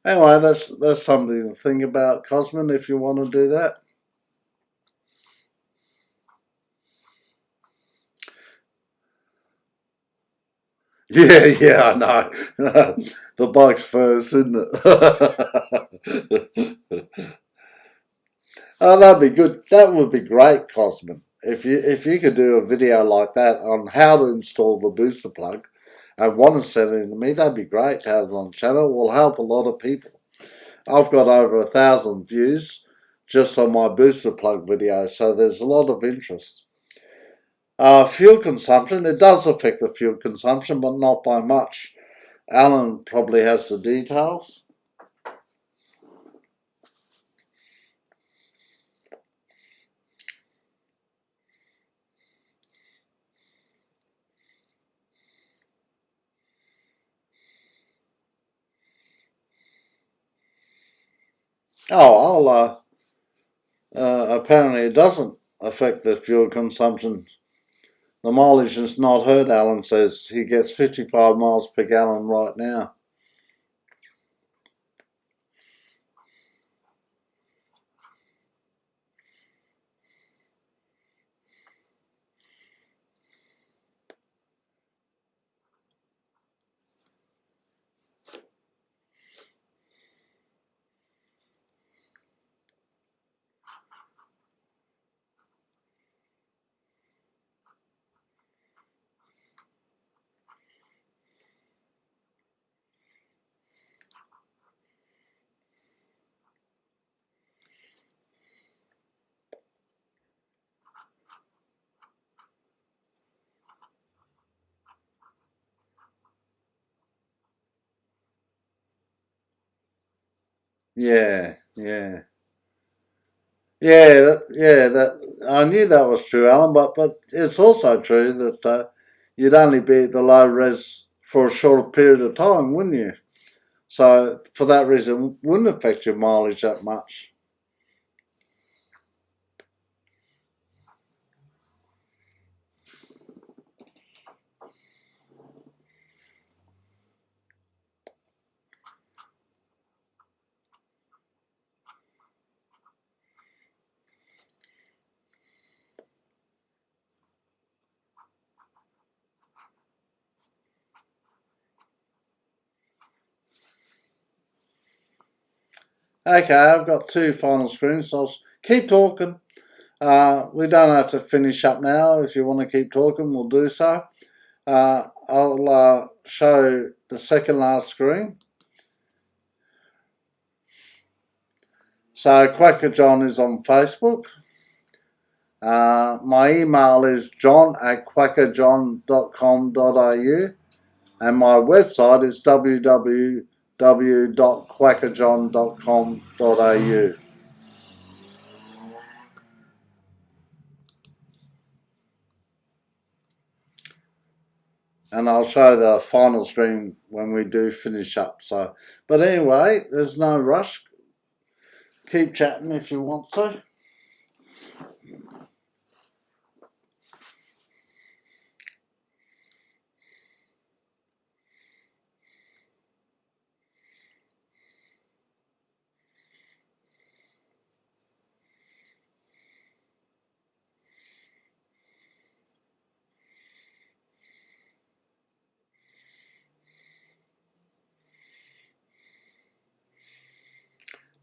anyway, that's something to think about, Cosman, if you want to do that. Yeah, I know. The bike's first, isn't it? Oh, that'd be good. That would be great, Cosman. If you could do a video like that on how to install the booster plug and want to send it to me, that'd be great to have it on the channel. It will help a lot of people. I've got over 1,000 views just on my booster plug video, so there's a lot of interest. Fuel consumption, it does affect the fuel consumption, but not by much. Alan probably has the details. Oh, apparently it doesn't affect the fuel consumption. The mileage is not hurt, Alan says. He gets 55 miles per gallon right now. Yeah, yeah. That I knew that was true, Alan. But it's also true that you'd only be at the low res for a short period of time, wouldn't you? So for that reason, it wouldn't affect your mileage that much. Okay, I've got two final screens, so I'll keep talking. We don't have to finish up now. If you want to keep talking, we'll do so. I'll show the second last screen. So Kwaka John is on Facebook. My email is john@kwakajohn.com.au and my website is www.kwakajohn.com.au. And I'll show the final screen when we do finish up. So, but anyway, there's no rush. Keep chatting if you want to.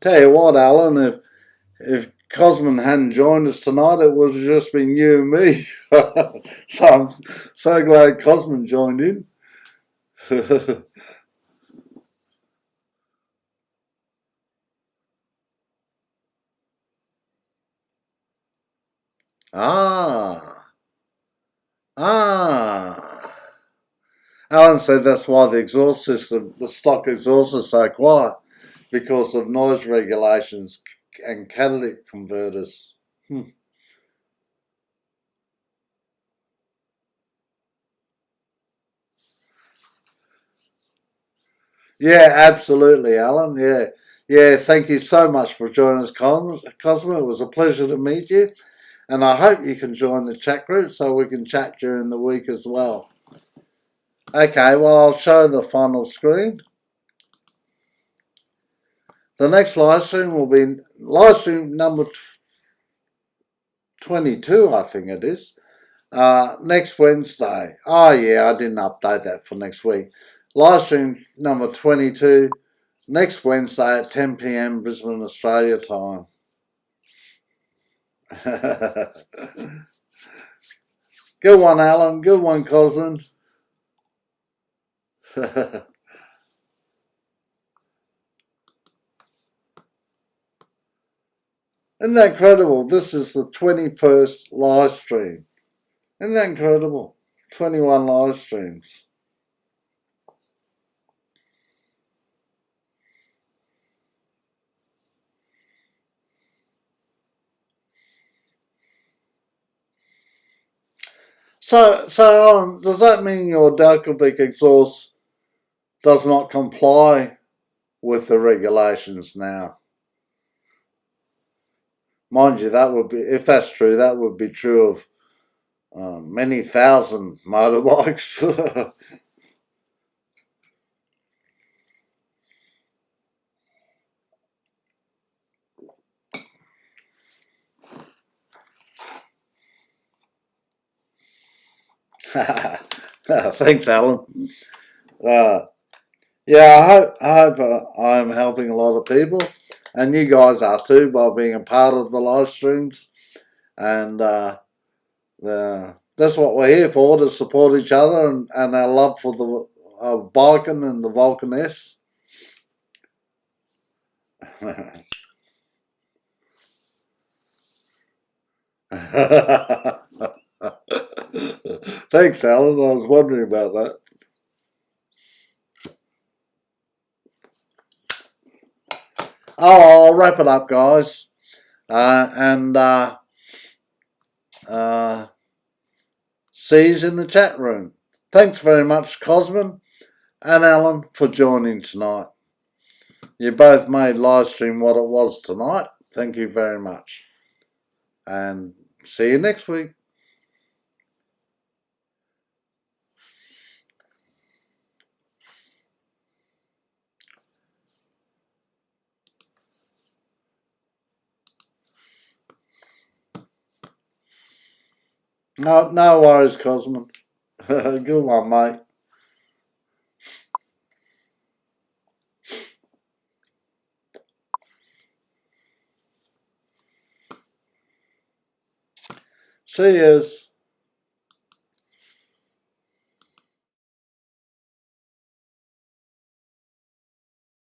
Tell you what, Alan, if Cosman hadn't joined us tonight, it would have just been you and me. So I'm so glad Cosman joined in. Ah, ah. Alan said that's why the exhaust system, the stock exhaust is so quiet, because of noise regulations and catalytic converters. Yeah, absolutely, Alan. Yeah. Thank you so much for joining us, Cosmo. It was a pleasure to meet you, and I hope you can join the chat group so we can chat during the week as well. Okay, well, I'll show the final screen. The next live stream will be live stream number 22, I think it is. Next Wednesday. Oh, yeah, I didn't update that for next week. Live stream number 22, next Wednesday at 10 p.m. Brisbane, Australia time. Good one, Alan. Good one, Cosman. Isn't that incredible? This is the 21st live stream. Isn't that incredible? 21 live streams. So Alan, does that mean your Dalkovic exhaust does not comply with the regulations now? Mind you, that would be, if that's true, that would be true of many thousand motorbikes. Thanks, Alan. Uh, yeah, I hope I'm helping a lot of people, and you guys are too by being a part of the live streams. And that's what we're here for, to support each other and our love for the Vulcan and the Vulcan S. Thanks, Alan. I was wondering about that. Oh, I'll wrap it up, guys. And see you in the chat room. Thanks very much, Cosman and Alan, for joining tonight. You both made livestream what it was tonight. Thank you very much. And see you next week. No worries, Cosman. Good one, mate. See yous.